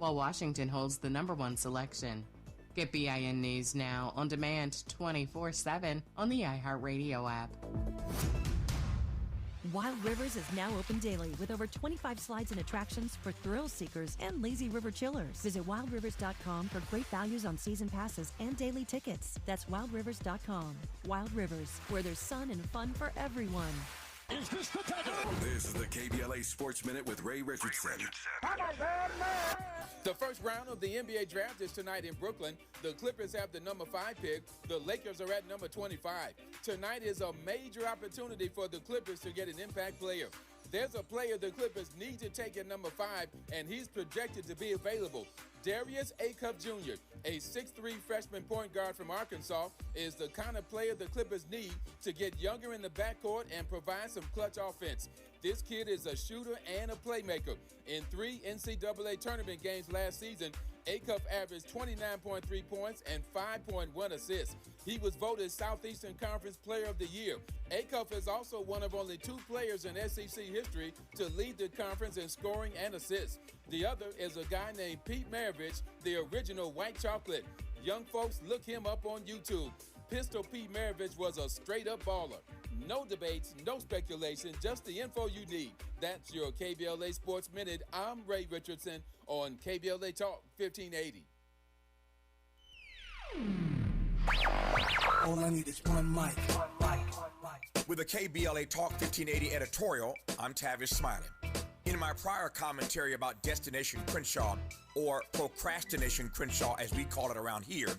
while Washington holds the #1 selection. Get BIN News Now on demand 24/7 on the iHeartRadio app. Wild Rivers is now open daily with over 25 slides and attractions for thrill seekers and lazy river chillers. Visit wildrivers.com for great values on season passes and daily tickets. That's wildrivers.com. Wild Rivers, where there's sun and fun for everyone. Is this the tackle? This is the KBLA Sports Minute with Ray Richardson. The first round of the NBA draft is tonight in Brooklyn. The Clippers have the #5 pick. The Lakers are at number 25. Tonight is a major opportunity for the Clippers to get an impact player. There's a player the Clippers need to take at #5, and he's projected to be available. Darius Acuff Jr., a 6'3" freshman point guard from Arkansas, is the kind of player the Clippers need to get younger in the backcourt and provide some clutch offense. This kid is a shooter and a playmaker. In 3 NCAA tournament games last season, Acuff averaged 29.3 points and 5.1 assists. He was voted Southeastern Conference Player of the Year. Acuff is also one of only 2 players in SEC history to lead the conference in scoring and assists. The other is a guy named Pete Maravich, the original White Chocolate. Young folks, look him up on YouTube. Pistol Pete Maravich was a straight-up baller. No debates, no speculation, just the info you need. That's your KBLA Sports Minute. I'm Ray Richardson on KBLA Talk 1580. All I need is one mic. With a KBLA Talk 1580 editorial, I'm Tavis Smiley. In my prior commentary about Destination Crenshaw, or Procrastination Crenshaw as we call it around here,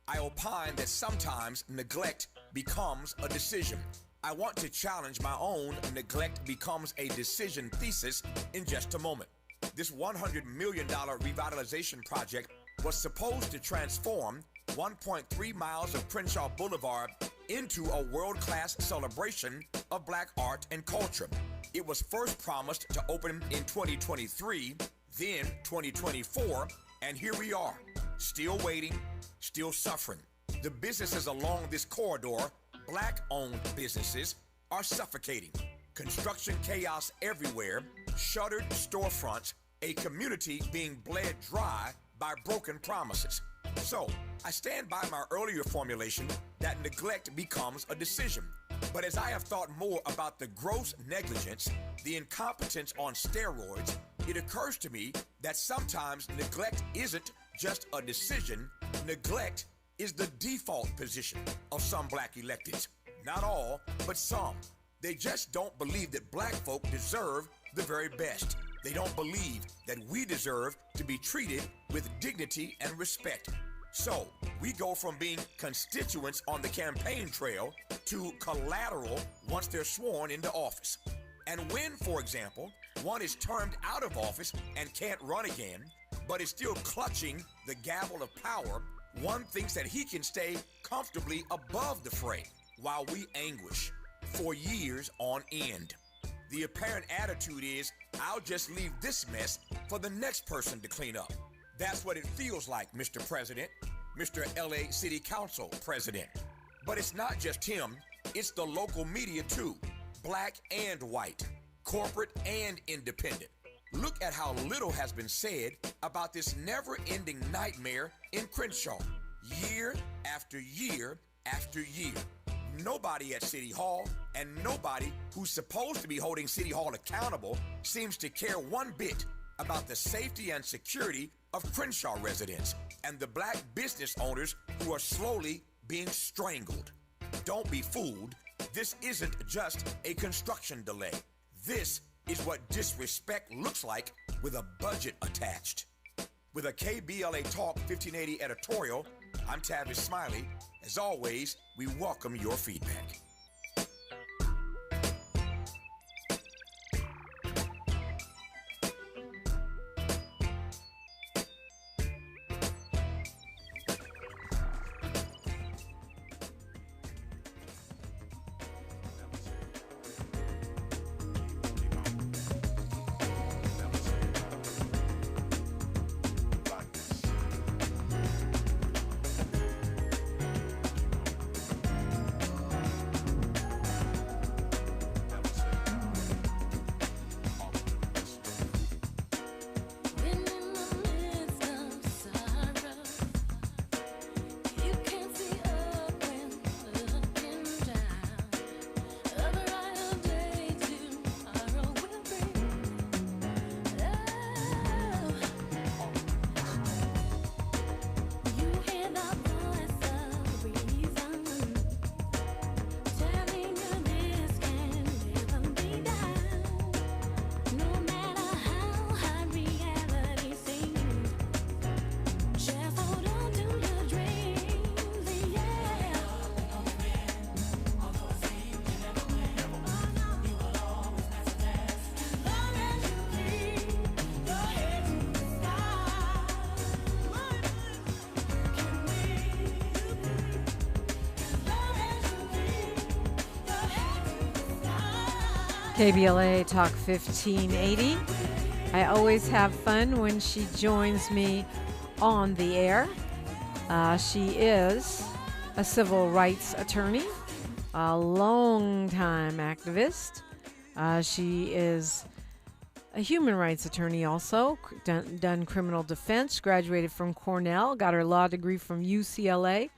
I opine that sometimes neglect becomes a decision. I want to challenge my own neglect becomes a decision thesis in just a moment. This $100 million revitalization project was supposed to transform 1.3 miles of Crenshaw Boulevard into a world-class celebration of Black art and culture. It was first promised to open in 2023, then 2024, and here we are, still waiting, still suffering. The businesses along this corridor, Black-owned businesses, are suffocating. Construction chaos everywhere, shuttered storefronts, a community being bled dry by broken promises. So, I stand by my earlier formulation that neglect becomes a decision. But as I have thought more about the gross negligence, the incompetence on steroids, it occurs to me that sometimes neglect isn't just a decision. Neglect is the default position of some Black electeds. Not all, but some. They just don't believe that Black folk deserve the very best. They don't believe that we deserve to be treated with dignity and respect. So, we go from being constituents on the campaign trail to collateral once they're sworn into office. And when, for example, one is termed out of office and can't run again, but is still clutching the gavel of power, one thinks that he can stay comfortably above the fray while we anguish for years on end. The apparent attitude is, I'll just leave this mess for the next person to clean up. That's what it feels like, Mr. President, Mr. LA City Council President. But it's not just him, it's the local media too, Black and white, corporate and independent. Look at how little has been said about this never-ending nightmare in Crenshaw, year after year after year. Nobody at City Hall and nobody who's supposed to be holding City Hall accountable seems to care one bit about the safety and security of Crenshaw residents and the Black business owners who are slowly being strangled. Don't be fooled. This isn't just a construction delay. This is what disrespect looks like with a budget attached. With a KBLA Talk 1580 editorial, I'm Tavis Smiley. As always, we welcome your feedback. KBLA Talk 1580. I always have fun when she joins me on the air. She is a civil rights attorney, a long-time activist. She is a human rights attorney also, done criminal defense, graduated from Cornell, got her law degree from UCLA.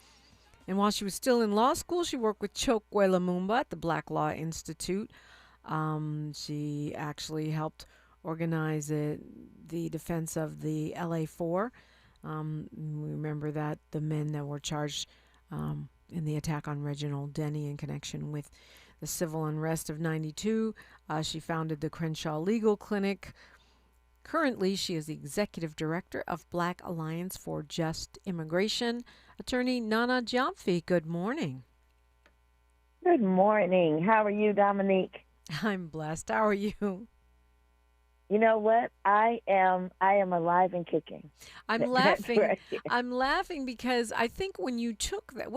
And while she was still in law school, she worked with Chokwe Lumumba at the Black Law Institute. She actually helped organize the defense of the LA4. We remember that the men that were charged in the attack on Reginald Denny in connection with the civil unrest of 92. She founded the Crenshaw Legal Clinic. Currently, she is the executive director of Black Alliance for Just Immigration. Attorney Nana Gyamfi, good morning. Good morning. How are you, Dominique? I'm blessed. How are you? You know what? I am alive and kicking. I'm laughing. Right. I'm laughing because I think when you took that,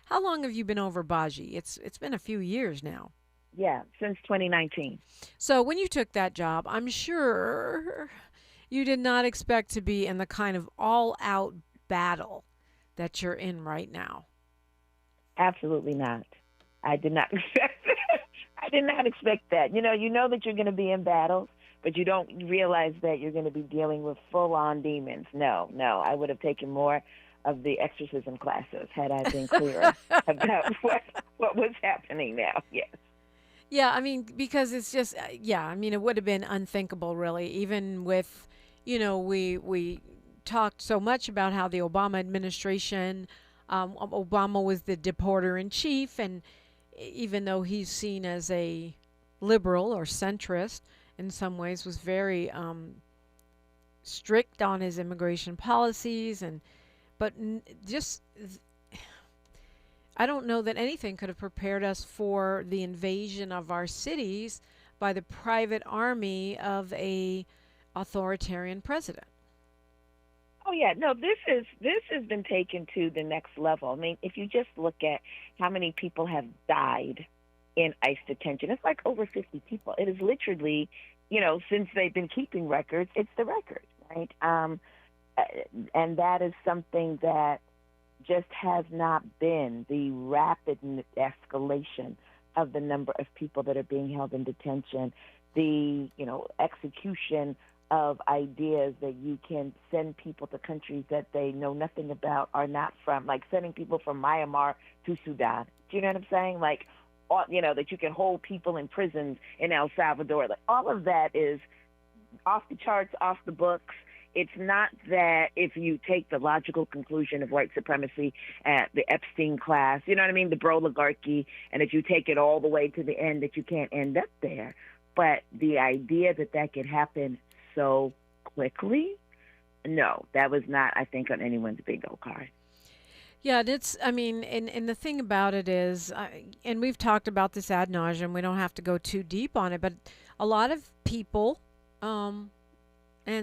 how long have you been over Baji? It's been a few years now. Yeah, since 2019. So when you took that job, I'm sure you did not expect to be in the kind of all-out battle that you're in right now. Absolutely not. I did not expect that. I did not expect that. You know that you're going to be in battles, but you don't realize that you're going to be dealing with full-on demons. No. I would have taken more of the exorcism classes had I been clearer about what was happening now. Yes. Yeah, I mean, because it's just, it would have been unthinkable, really, even with, we talked so much about how the Obama administration, Obama was the deporter in chief, and even though he's seen as a liberal or centrist, in some ways was very strict on his immigration policies, but I don't know that anything could have prepared us for the invasion of our cities by the private army of a authoritarian president. Oh yeah, no, this has been taken to the next level. I mean, if you just look at how many people have died in ICE detention, it's like over 50 people. It is literally, since they've been keeping records, it's the record, right? And that is something that just has not been the rapid escalation of the number of people that are being held in detention, the, execution of ideas that you can send people to countries that they know nothing about, are not from, like sending people from Myanmar to Sudan. Do you know what I'm saying? Like, that you can hold people in prisons in El Salvador. Like, all of that is off the charts, off the books. It's not that if you take the logical conclusion of white supremacy at the Epstein class, you know what I mean, the bro-oligarchy, and if you take it all the way to the end that you can't end up there. But the idea that could happen so quickly, no, that was not, I think, on anyone's bingo card. Yeah, and the thing about it is, and we've talked about this ad nauseum, we don't have to go too deep on it, but a lot of people, and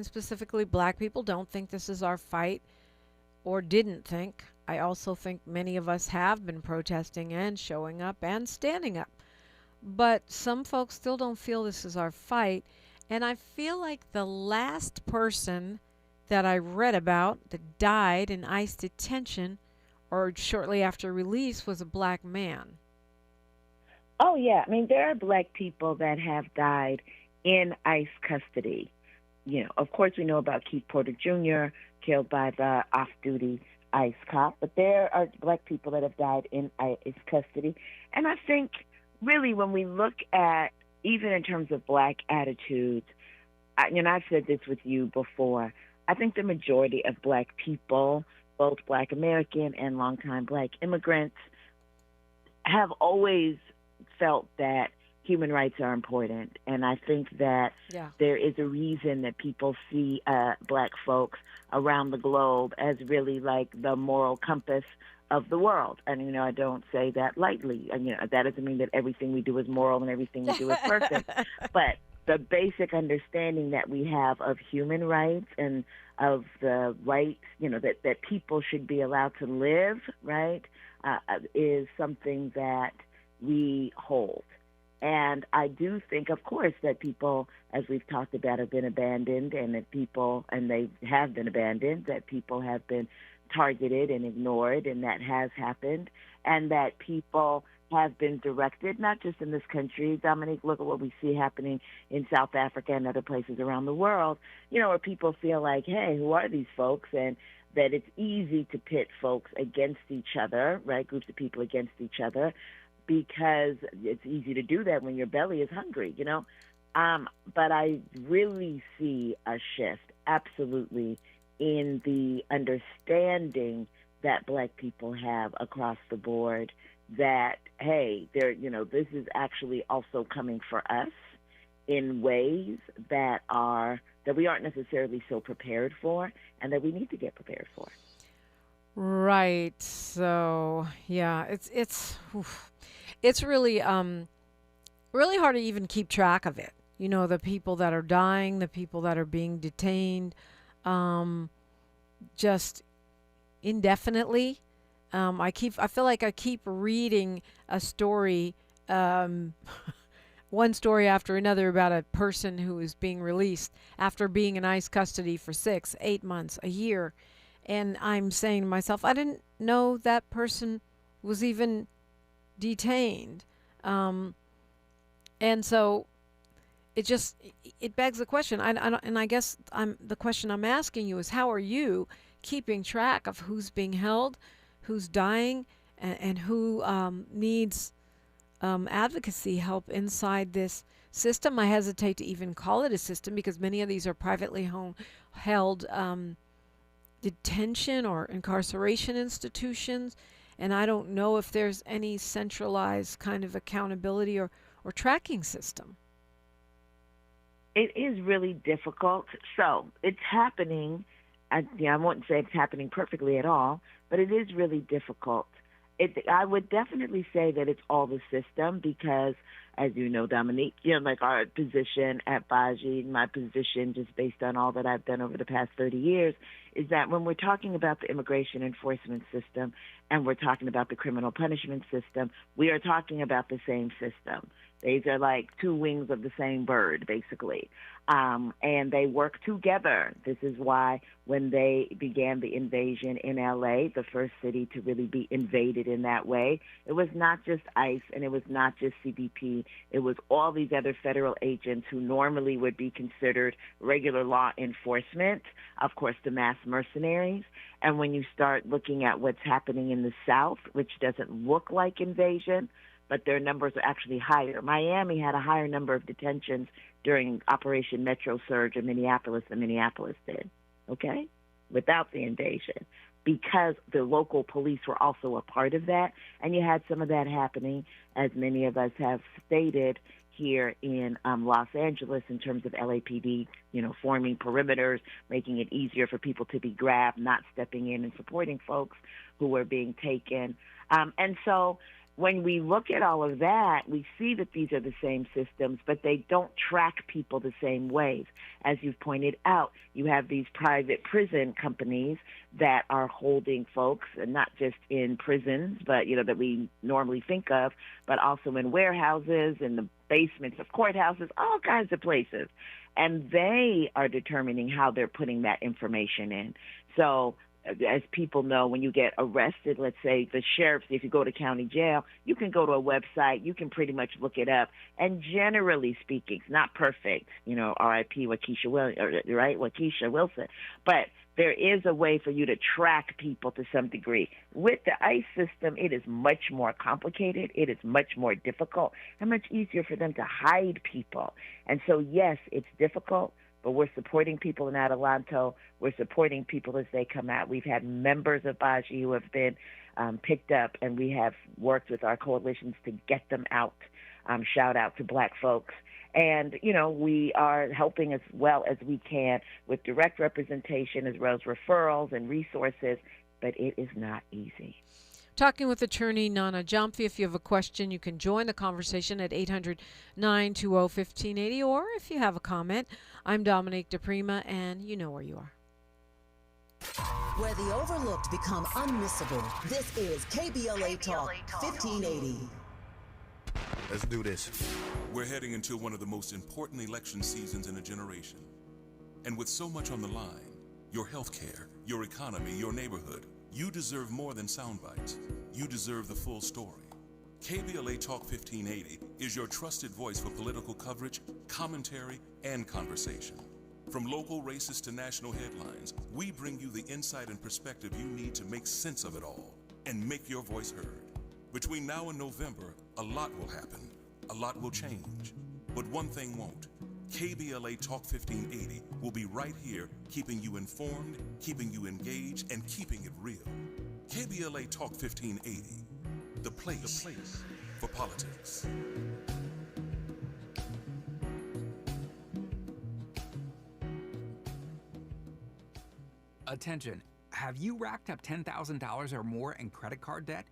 specifically black people, don't think this is our fight, or didn't think. I also think many of us have been protesting and showing up and standing up. But some folks still don't feel this is our fight. And I feel like the last person that I read about that died in ICE detention or shortly after release was a black man. Oh, yeah. I mean, there are black people that have died in ICE custody. Of course, we know about Keith Porter Jr., killed by the off-duty ICE cop, but there are black people that have died in ICE custody. And I think, really, when we look at, even in terms of black attitudes, I've said this with you before, I think the majority of black people, both black American and longtime black immigrants, have always felt that human rights are important. And I think that there is a reason that people see black folks around the globe as really like the moral compass of the world. And, I don't say that lightly. And, that doesn't mean that everything we do is moral and everything we do is perfect. But the basic understanding that we have of human rights and of the rights, that people should be allowed to live, right, is something that we hold. And I do think, of course, that people, as we've talked about, have been abandoned, and that people, and they have been abandoned, that people have been targeted and ignored, and that has happened, and that people have been directed, not just in this country. Dominique, look at what we see happening in South Africa and other places around the world, where people feel like, hey, who are these folks? And that it's easy to pit folks against each other, right, groups of people against each other, because it's easy to do that when your belly is hungry, But I really see a shift, absolutely, in the understanding that Black people have across the board that, hey, this is actually also coming for us in ways that we aren't necessarily so prepared for, and that we need to get prepared for. Right. So yeah, it's really really hard to even keep track of it. The people that are dying, the people that are being detained, just indefinitely. I feel like I keep reading a story, one story after another, about a person who is being released after being in ICE custody for 6, 8 months, a year. And I'm saying to myself, I didn't know that person was even detained. And so it begs the question. And I guess the question I'm asking you is, how are you keeping track of who's being held, who's dying, and who needs advocacy help inside this system? I hesitate to even call it a system, because many of these are privately held detention or incarceration institutions, and I don't know if there's any centralized kind of accountability or tracking system. It is really difficult. So it's happening. I wouldn't say it's happening perfectly at all, but it is really difficult. I would definitely say that it's all the system, because, as you know, Dominique, like our position at Baji, my position just based on all that I've done over the past 30 years, is that when we're talking about the immigration enforcement system and we're talking about the criminal punishment system, we are talking about the same system. These are like two wings of the same bird, basically. And they work together. This is why when they began the invasion in L.A., the first city to really be invaded in that way, it was not just ICE and it was not just CBP. It was all these other federal agents who normally would be considered regular law enforcement, of course, the mass mercenaries. And when you start looking at what's happening in the South, which doesn't look like invasion, but their numbers are actually higher. Miami had a higher number of detentions during Operation Metro Surge in Minneapolis than Minneapolis did, okay, without the invasion, because the local police were also a part of that. And you had some of that happening, as many of us have stated, here in Los Angeles in terms of LAPD, forming perimeters, making it easier for people to be grabbed, not stepping in and supporting folks who were being taken. And so when we look at all of that, we see that these are the same systems, but they don't track people the same ways. As you've pointed out, you have these private prison companies that are holding folks, and not just in prisons, but, that we normally think of, but also in warehouses, in the basements of courthouses, all kinds of places. And they are determining how they're putting that information in. So as people know, when you get arrested, let's say the sheriff, if you go to county jail, you can go to a website, you can pretty much look it up. And generally speaking, it's not perfect, R.I.P. Waukesha Wilson, but there is a way for you to track people to some degree. With the ICE system, it is much more complicated. It is much more difficult and much easier for them to hide people. And so, yes, it's difficult, but we're supporting people in Adelanto. We're supporting people as they come out. We've had members of Baji who have been picked up, and we have worked with our coalitions to get them out. Shout out to Black folks. And, we are helping as well as we can with direct representation as well as referrals and resources, but it is not easy. Talking with Attorney Nana Gyamfi. If you have a question, you can join the conversation at 800-920-1580, or if you have a comment, I'm Dominique DePrima, and you know where you are. Where the overlooked become unmissable, this is KBLA Talk 1580. Let's do this. We're heading into one of the most important election seasons in a generation. And with so much on the line, your health care, your economy, your neighborhood, you deserve more than sound bites. You deserve the full story. KBLA Talk 1580 is your trusted voice for political coverage, commentary, and conversation. From local races to national headlines, we bring you the insight and perspective you need to make sense of it all and make your voice heard. Between now and November, a lot will happen. A lot will change. But one thing won't. KBLA Talk 1580 will be right here, keeping you informed, keeping you engaged, and keeping it real. KBLA Talk 1580, the place for politics. Attention, have you racked up $10,000 or more in credit card debt?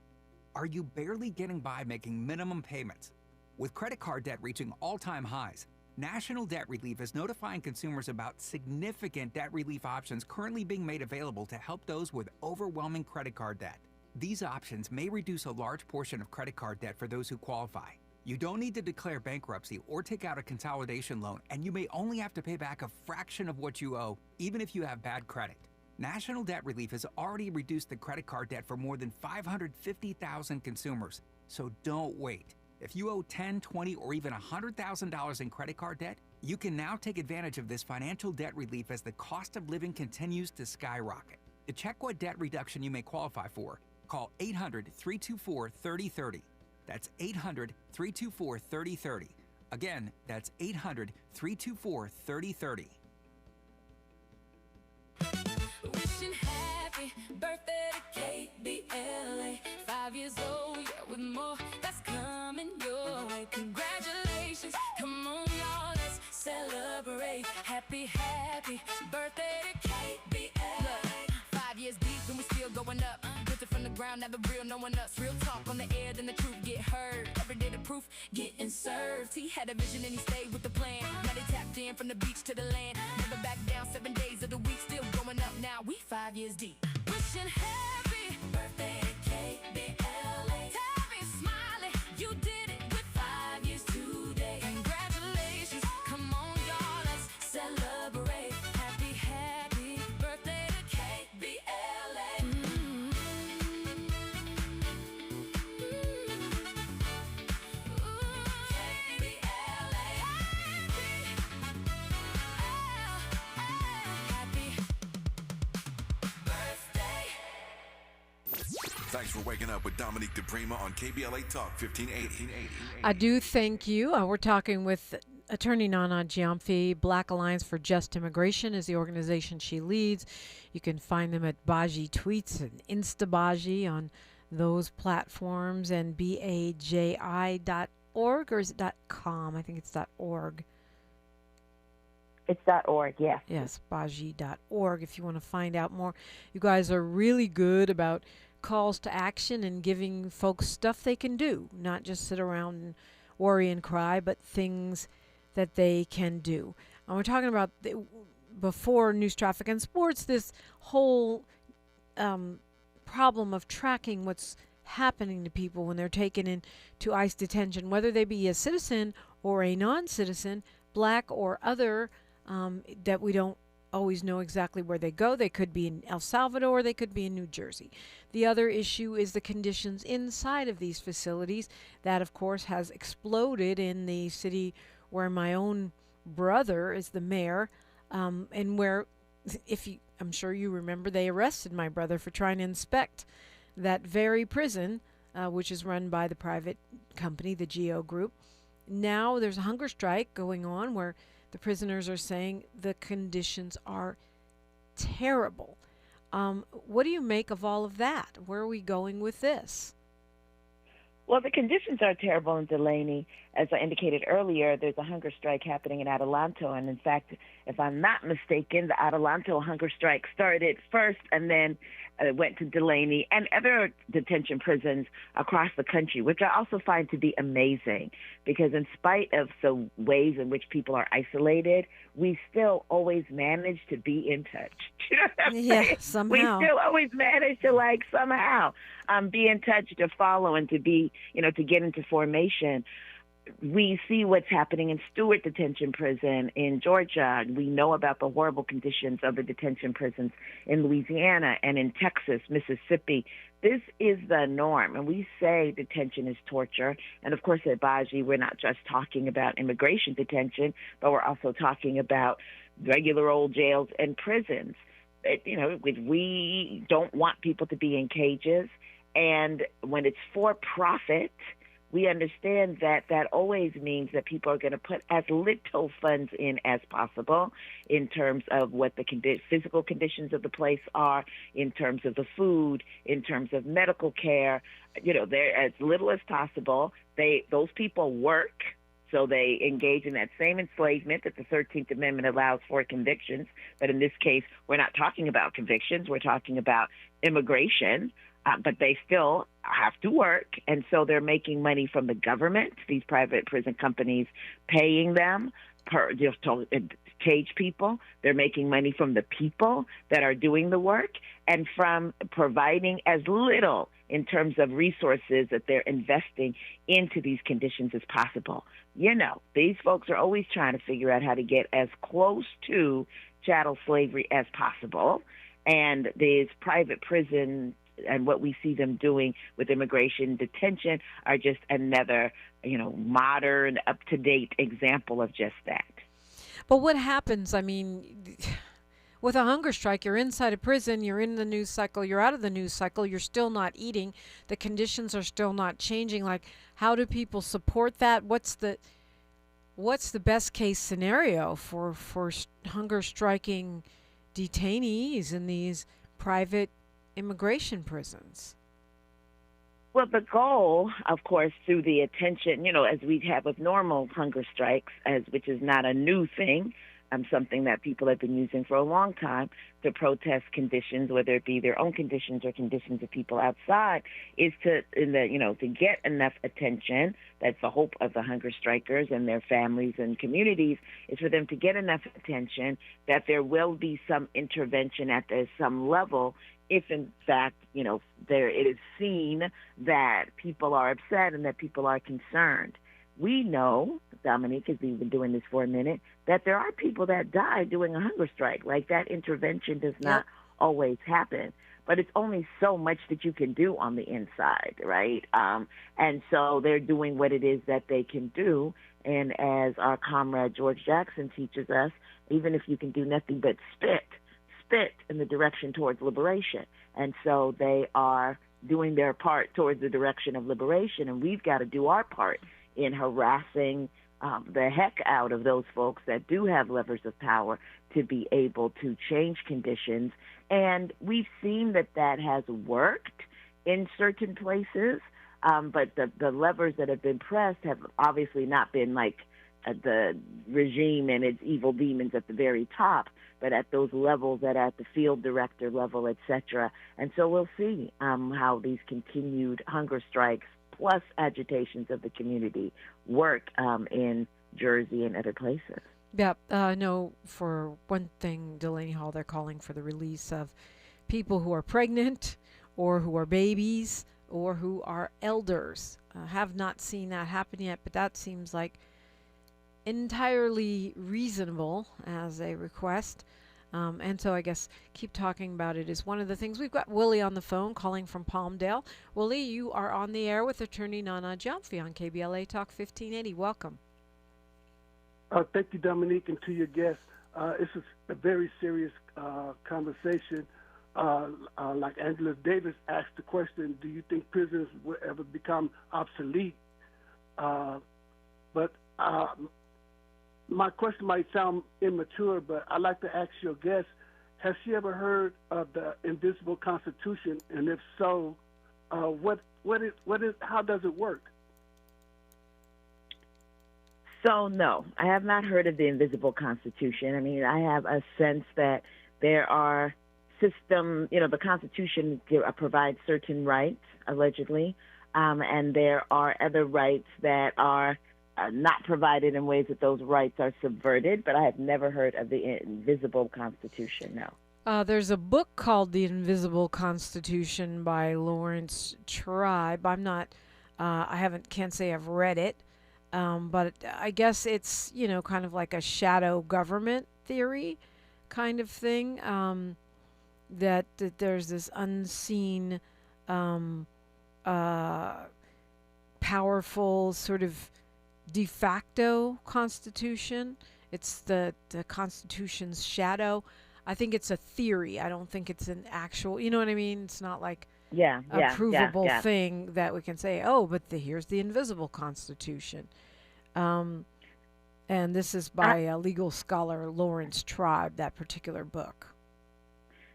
Are you barely getting by making minimum payments? With credit card debt reaching all-time highs, National Debt Relief is notifying consumers about significant debt relief options currently being made available to help those with overwhelming credit card debt. These options may reduce a large portion of credit card debt for those who qualify. You don't need to declare bankruptcy or take out a consolidation loan, and you may only have to pay back a fraction of what you owe, even if you have bad credit. National Debt Relief has already reduced the credit card debt for more than 550,000 consumers, so don't wait. If you owe $10,000, $20,000, or even $100,000 in credit card debt, you can now take advantage of this financial debt relief as the cost of living continues to skyrocket. To check what debt reduction you may qualify for, call 800-324-3030. That's 800-324-3030. Again, that's 800-324-3030. Wishing happy birthday to KBLA. 5 years old, yeah, with more that's coming your way. Congratulations, come on, y'all, let's celebrate. Happy birthday to KBLA. Look, 5 years deep and we still going up. Built it from the ground, never real, no one else. Real talk on the air, then the truth get heard. Every day the proof getting served. He had a vision and he stayed with the plan. Now they tapped in from the beach to the land. Never back down, 7 days of the week, still going up now. We 5 years deep. Wishing happy birthday to KBLA. Tabby smiling, you did it with 5 years today. Congratulations, come on y'all, let's celebrate. Happy birthday to KBLA. Thanks for waking up with Dominique DePrima on KBLA Talk 1580. I do thank you. We're talking with Attorney Nana Gyamfi. Black Alliance for Just Immigration is the organization she leads. You can find them at Baji Tweets and Instabaji on those platforms, and baji.org, or is it .com? I think it's .org. It's .org, yes. Yes, baji.org if you want to find out more. You guys are really good about calls to action and giving folks stuff they can do, not just sit around and worry and cry, but things that they can do. And we're talking about, before News, Traffic, and Sports, this whole problem of tracking what's happening to people when they're taken into ICE detention, whether they be a citizen or a non-citizen, black or other, that we don't always know exactly where they go. They could be in El Salvador, they could be in New Jersey. The other issue is the conditions inside of these facilities. That, of course, has exploded in the city where my own brother is the mayor, and where, I'm sure you remember, they arrested my brother for trying to inspect that very prison, which is run by the private company, the GEO Group. Now there's a hunger strike going on where the prisoners are saying the conditions are terrible. What do you make of all of that? Where are we going with this? Well, the conditions are terrible in Delaney. As I indicated earlier, there's a hunger strike happening in Adelanto. And in fact, if I'm not mistaken, the Adelanto hunger strike started first and then went to Delaney and other detention prisons across the country, which I also find to be amazing, because in spite of the ways in which people are isolated, we still always manage to be in touch. You know what I'm saying? Somehow. We still always manage to somehow be in touch, to follow, and to be, to get into formation. we see what's happening in Stewart Detention Prison in Georgia. We know about the horrible conditions of the detention prisons in Louisiana and in Texas, Mississippi. This is the norm. And we say detention is torture. And of course, at Baji, we're not just talking about immigration detention, but we're also talking about regular old jails and prisons. We don't want people to be in cages. And when it's for profit, we understand that that always means that people are going to put as little funds in as possible in terms of what the physical conditions of the place are, in terms of the food, in terms of medical care. They're as little as possible. Those people work, so they engage in that same enslavement that the 13th Amendment allows for convictions. But in this case, we're not talking about convictions. We're talking about immigration. But they still have to work, and so they're making money from the government, these private prison companies paying them just to cage people. They're making money from the people that are doing the work and from providing as little in terms of resources that they're investing into these conditions as possible. These folks are always trying to figure out how to get as close to chattel slavery as possible, and these private prison and what we see them doing with immigration detention are just another, modern, up-to-date example of just that. But what happens, with a hunger strike, you're inside a prison, you're in the news cycle, you're out of the news cycle, you're still not eating, the conditions are still not changing. Like, how do people support that? What's the best case scenario for hunger striking detainees in these private immigration prisons? Well, the goal, of course, through the attention, as we have with normal hunger strikes, which is not a new thing, something that people have been using for a long time to protest conditions, whether it be their own conditions or conditions of people outside, is to get enough attention. That's the hope of the hunger strikers and their families and communities, is for them to get enough attention that there will be some intervention at some level if, in fact, it is seen that people are upset and that people are concerned. We know, Dominique, because we've been doing this for a minute, that there are people that die doing a hunger strike. Like, that intervention does not always happen. But it's only so much that you can do on the inside, right? And so they're doing what it is that they can do. And as our comrade George Jackson teaches us, even if you can do nothing but spit in the direction towards liberation. And so they are doing their part towards the direction of liberation, and we've got to do our part in harassing the heck out of those folks that do have levers of power to be able to change conditions. And we've seen that has worked in certain places, but the levers that have been pressed have obviously not been like the regime and its evil demons at the very top, but at those levels, at the field director level, et cetera. And so we'll see how these continued hunger strikes plus agitations of the community work in Jersey and other places. Yeah, I know for one thing, Delaney Hall, they're calling for the release of people who are pregnant or who are babies or who are elders. Have not seen that happen yet, but that seems like entirely reasonable as a request. And so I guess keep talking about it is one of the things. We've got Willie on the phone calling from Palmdale. Willie, you are on the air with Attorney Nana Gyamfi on KBLA Talk 1580. Welcome. Thank you, Dominique, and to your guests. This is a very serious conversation. Like Angela Davis asked the question, do you think prisons will ever become obsolete? But my question might sound immature, but I'd like to ask your guest, has she ever heard of the Invisible Constitution? And if so, what is how does it work? So, no, I have not heard of the Invisible Constitution. I mean, I have a sense that there are systems, the Constitution provides certain rights, allegedly, and there are other rights that are not provided in ways that those rights are subverted, but I have never heard of the Invisible Constitution, no. There's a book called The Invisible Constitution by Lawrence Tribe. Can't say I've read it. But I guess it's, kind of like a shadow government theory kind of thing, that there's this unseen, powerful sort of de facto constitution. It's the Constitution's shadow. I think it's a theory. I don't think it's an actual, you know what I mean? It's not like a provable thing that we can say, oh, but here's the invisible Constitution. And this is by a legal scholar, Lawrence Tribe, that particular book.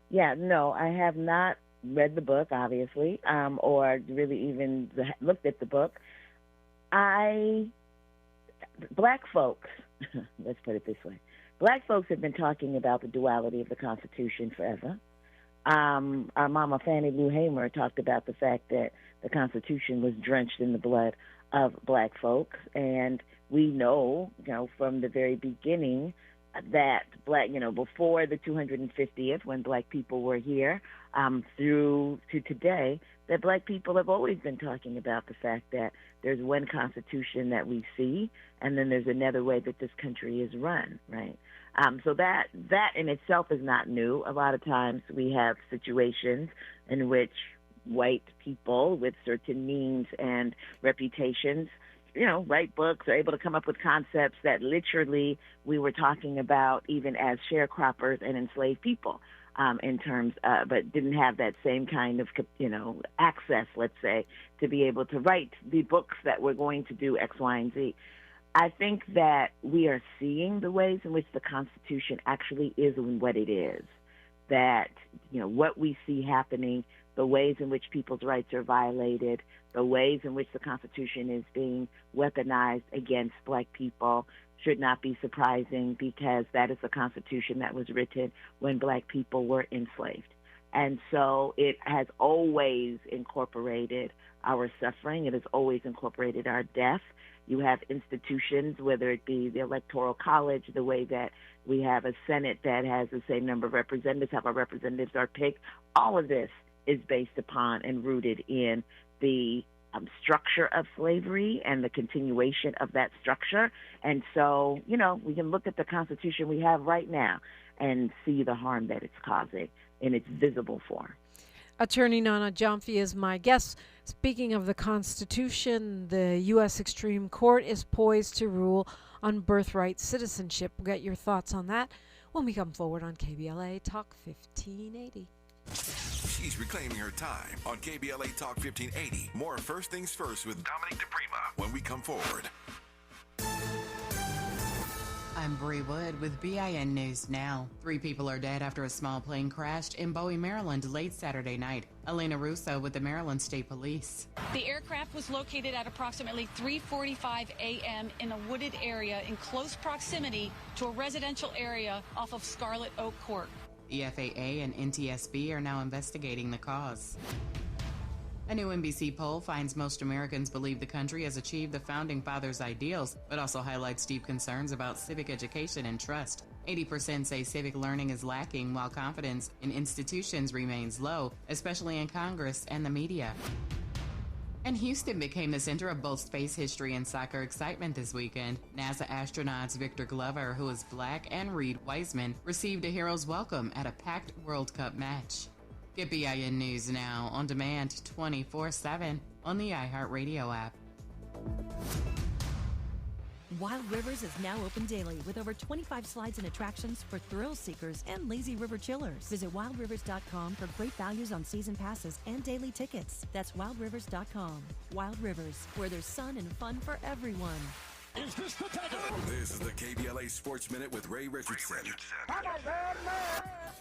Yeah, no, I have not read the book, obviously, or really even looked at the book. Black folks, let's put it this way, Black folks have been talking about the duality of the Constitution forever. Our mama Fannie Lou Hamer talked about the fact that the Constitution was drenched in the blood of Black folks, and we know, from the very beginning that before the 250th, when Black people were here, through to today, that Black people have always been talking about the fact that there's one Constitution that we see, and then there's another way that this country is run, right? So that in itself is not new. A lot of times we have situations in which white people with certain means and reputations, write books, are able to come up with concepts that literally we were talking about even as sharecroppers and enslaved people, in terms, but didn't have that same kind of, access, let's say, to be able to write the books that we're going to do X, Y, and Z. I think that we are seeing the ways in which the Constitution actually is what it is, that, what we see happening, the ways in which people's rights are violated, the ways in which the Constitution is being weaponized against Black people should not be surprising, because that is the Constitution that was written when Black people were enslaved. And so it has always incorporated our suffering. It has always incorporated our death. You have institutions, whether it be the Electoral College, the way that we have a Senate that has the same number of representatives, how our representatives are picked. All of this is based upon and rooted in the structure of slavery and the continuation of that structure. And so, we can look at the Constitution we have right now and see the harm that it's causing in its visible form. Attorney Nana Gyamfi is my guest. Speaking of the Constitution, the U.S. Supreme Court is poised to rule on birthright citizenship. We'll get your thoughts on that when we come forward on KBLA Talk 1580. She's reclaiming her time on KBLA Talk 1580. More First Things First with Dominic DePrima when we come forward. I'm Bree Wood with BIN News Now. 3 people are dead after a small plane crashed in Bowie, Maryland late Saturday night. Elena Russo with the Maryland State Police. The aircraft was located at approximately 3:45 a.m. in a wooded area in close proximity to a residential area off of Scarlet Oak Court. The FAA and NTSB are now investigating the cause. A new NBC poll finds most Americans believe the country has achieved the Founding Fathers' ideals, but also highlights deep concerns about civic education and trust. 80% say civic learning is lacking, while confidence in institutions remains low, especially in Congress and the media. And Houston became the center of both space history and soccer excitement this weekend. NASA astronauts Victor Glover, who is Black, and Reed Wiseman received a hero's welcome at a packed World Cup match. Get BIN News Now on demand 24/7 on the iHeartRadio app. Wild Rivers is now open daily with over 25 slides and attractions for thrill seekers and lazy river chillers. Visit wildrivers.com for great values on season passes and daily tickets. That's wildrivers.com. Wild Rivers, where there's sun and fun for everyone. Is this the tackle? This is the KBLA Sports Minute with Ray Richardson.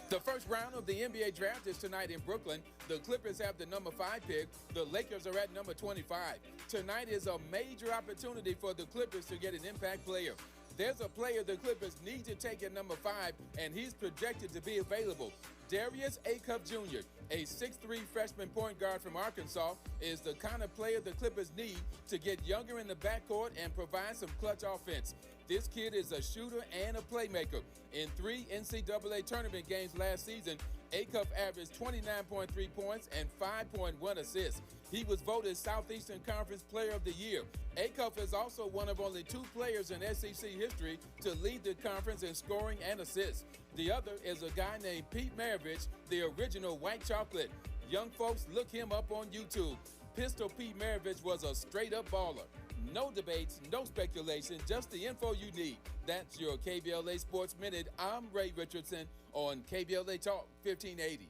The first round of the NBA draft is tonight in Brooklyn. The Clippers have the number 5 pick. The Lakers are at number 25. Tonight is a major opportunity for the Clippers to get an impact player. There's a player the Clippers need to take at number 5, and he's projected to be available. Darius Acuff Jr., a 6'3" freshman point guard from Arkansas, is the kind of player the Clippers need to get younger in the backcourt and provide some clutch offense. This kid is a shooter and a playmaker. In 3 NCAA tournament games last season, Acuff averaged 29.3 points and 5.1 assists. He was voted Southeastern Conference Player of the Year. Acuff is also one of only 2 players in SEC history to lead the conference in scoring and assists. The other is a guy named Pete Maravich, the original White Chocolate. Young folks, look him up on YouTube. Pistol Pete Maravich was a straight-up baller. No debates, no speculation, just the info you need. That's your KBLA Sports Minute. I'm Ray Richardson on KBLA Talk 1580.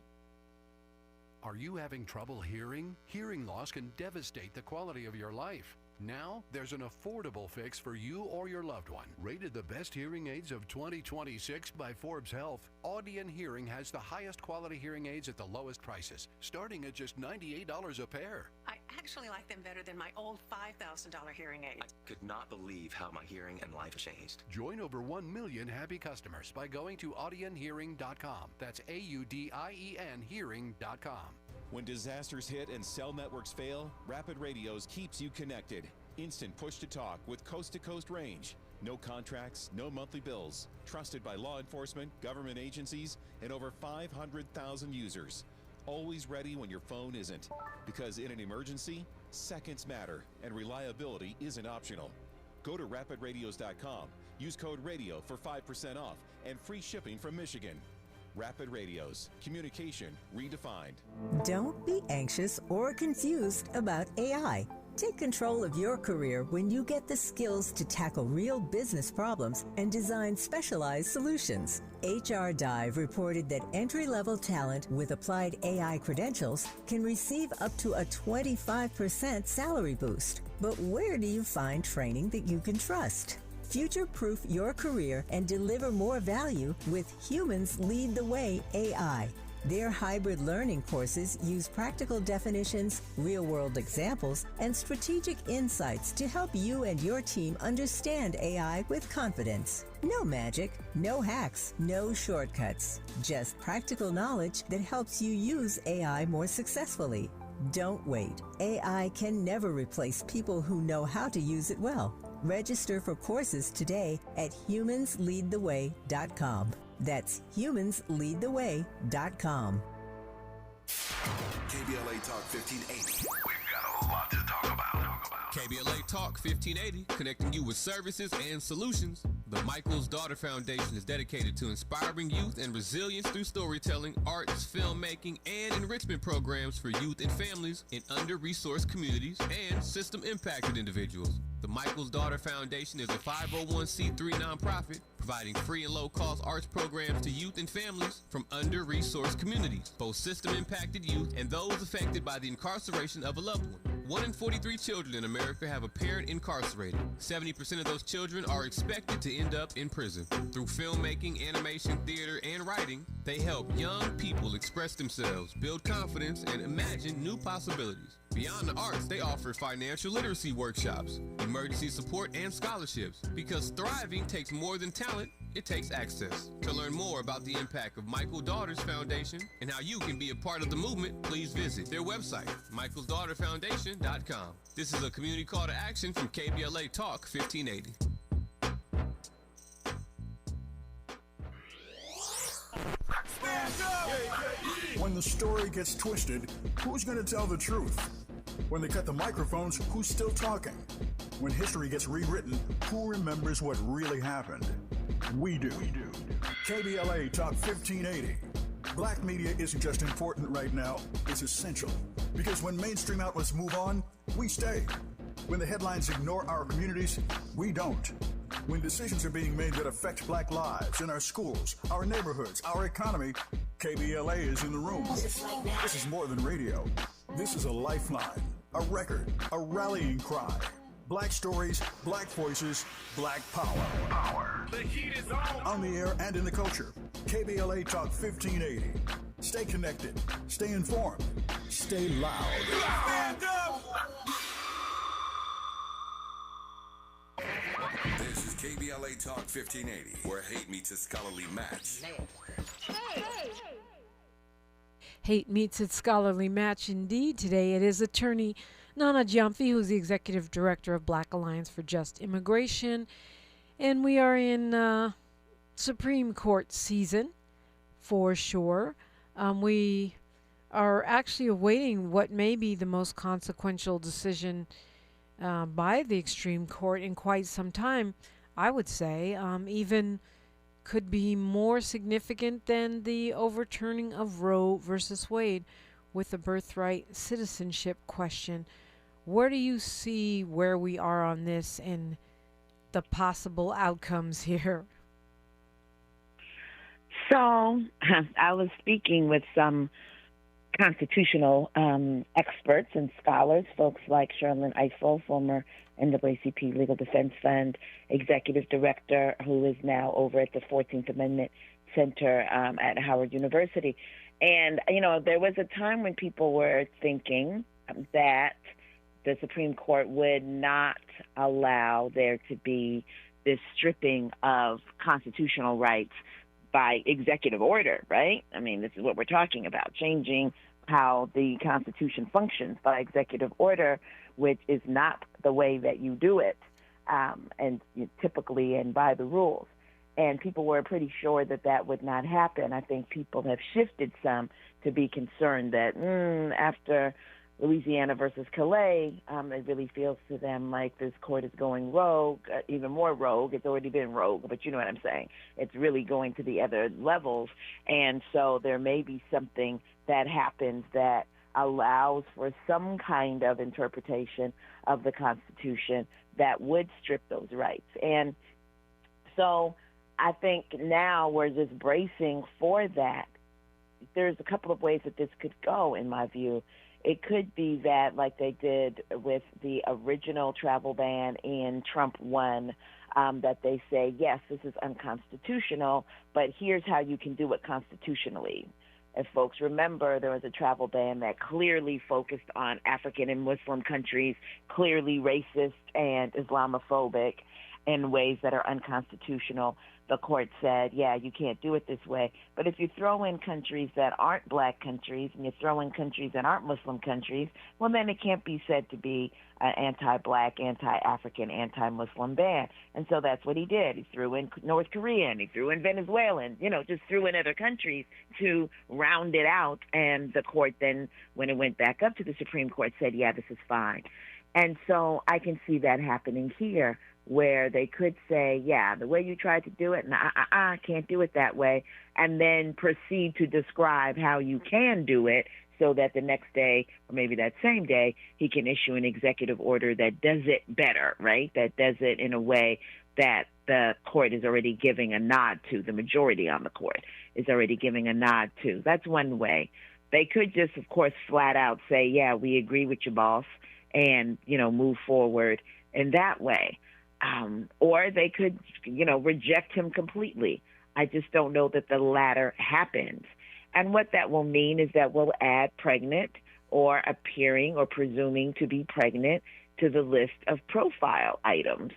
Are you having trouble hearing? Hearing loss can devastate the quality of your life. Now, there's an affordable fix for you or your loved one. Rated the best hearing aids of 2026 by Forbes Health, Audion Hearing has the highest quality hearing aids at the lowest prices, starting at just $98 a pair. I actually like them better than my old $5,000 hearing aid. I could not believe how my hearing and life changed. Join over 1 million happy customers by going to audionhearing.com. That's AUDIEN hearing.com. When disasters hit and cell networks fail, Rapid Radios keeps you connected. Instant push-to-talk with coast-to-coast range. No contracts, no monthly bills. Trusted by law enforcement, government agencies, and over 500,000 users. Always ready when your phone isn't. Because in an emergency, seconds matter, and reliability isn't optional. Go to rapidradios.com. Use code RADIO for 5% off and free shipping from Michigan. Rapid Radios. Communication redefined. Don't be anxious or confused about AI. Take control of your career when you get the skills to tackle real business problems and design specialized solutions. HR Dive reported that entry-level talent with applied AI credentials can receive up to a 25% salary boost. But where do you find training that you can trust? Future-proof your career and deliver more value with Humans Lead the Way AI. Their hybrid learning courses use practical definitions, real-world examples, and strategic insights to help you and your team understand AI with confidence. No magic, no hacks, no shortcuts. Just practical knowledge that helps you use AI more successfully. Don't wait. AI can never replace people who know how to use it well. Register for courses today at humansleadtheway.com. That's humansleadtheway.com. KBLA Talk 1580. We've got a lot to talk about. KBLA Talk 1580, connecting you with services and solutions. The Michael's Daughter Foundation is dedicated to inspiring youth and resilience through storytelling, arts, filmmaking, and enrichment programs for youth and families in under-resourced communities and system-impacted individuals. The Michael's Daughter Foundation is a 501c3 nonprofit providing free and low-cost arts programs to youth and families from under-resourced communities, both system-impacted youth and those affected by the incarceration of a loved one. 1 in 43 children in America have a parent incarcerated. 70% of those children are expected to end up in prison. Through filmmaking, animation, theater, and writing, they help young people express themselves, build confidence, and imagine new possibilities. Beyond the arts, they offer financial literacy workshops, emergency support, and scholarships. Because thriving takes more than talent, it takes access. To learn more about the impact of Michael Daughters Foundation and how you can be a part of the movement, please visit their website, michaelsdaughterfoundation.com. This is a community call to action from KBLA Talk 1580. When the story gets twisted, who's going to tell the truth? When they cut the microphones, who's still talking? When history gets rewritten, who remembers what really happened? We do. KBLA Talk 1580. Black media isn't just important right now, it's essential. Because when mainstream outlets move on, we stay. When the headlines ignore our communities, we don't. When decisions are being made that affect black lives in our schools, our neighborhoods, our economy, KBLA is in the room. This is more than radio. This is a lifeline, a record, a rallying cry. Black stories, black voices, black power. The heat is on. On the air and in the culture. KBLA Talk 1580. Stay connected. Stay informed. Stay loud. Stand up! This is KBLA Talk 1580, where hate meets a scholarly match. Hate meets its scholarly match indeed. Today it is Attorney Nana Gyamfi, who's the Executive Director of Black Alliance for Just Immigration. And we are in Supreme Court season, for sure. We are actually awaiting what may be the most consequential decision by the Extreme Court in quite some time, I would say. Even could be more significant than the overturning of Roe versus Wade with the birthright citizenship question. Where do you see where we are on this and the possible outcomes here? So I was speaking with some constitutional experts and scholars, folks like Sherlyn Eifel, former NAACP Legal Defense Fund executive director, who is now over at the 14th Amendment Center at Howard University. And, there was a time when people were thinking that the Supreme Court would not allow there to be this stripping of constitutional rights by executive order, right? I mean, this is what we're talking about, changing how the Constitution functions by executive order, which is not the way that you do it, and typically and by the rules. And people were pretty sure that that would not happen. I think people have shifted some to be concerned that after Louisiana versus Calais, it really feels to them like this court is going rogue, even more rogue. It's already been rogue, but you know what I'm saying. It's really going to the other levels. And so there may be something that happens that allows for some kind of interpretation of the Constitution that would strip those rights. And so I think now we're just bracing for that. There's a couple of ways that this could go, in my view. It could be that, like they did with the original travel ban in Trump 1, that they say, yes, this is unconstitutional, but here's how you can do it constitutionally. If folks remember, there was a travel ban that clearly focused on African and Muslim countries, clearly racist and Islamophobic in ways that are unconstitutional. The court said, yeah, you can't do it this way. But if you throw in countries that aren't black countries and you throw in countries that aren't Muslim countries, well, then it can't be said to be an anti-black, anti-African, anti-Muslim ban. And so that's what he did. He threw in North Korean, he threw in Venezuelan, just threw in other countries to round it out. And the court then, when it went back up to the Supreme Court, said, yeah, this is fine. And so I can see that happening here, where they could say, yeah, the way you tried to do it, I can't do it that way, and then proceed to describe how you can do it so that the next day, or maybe that same day, he can issue an executive order that does it better, right? That does it in a way that the court is already giving a nod to, the majority on the court is already giving a nod to. That's one way. They could just, of course, flat out say, yeah, we agree with you, boss, and, move forward in that way. Or they could, reject him completely. I just don't know that the latter happens. And what that will mean is that we'll add pregnant or appearing or presuming to be pregnant to the list of profile items,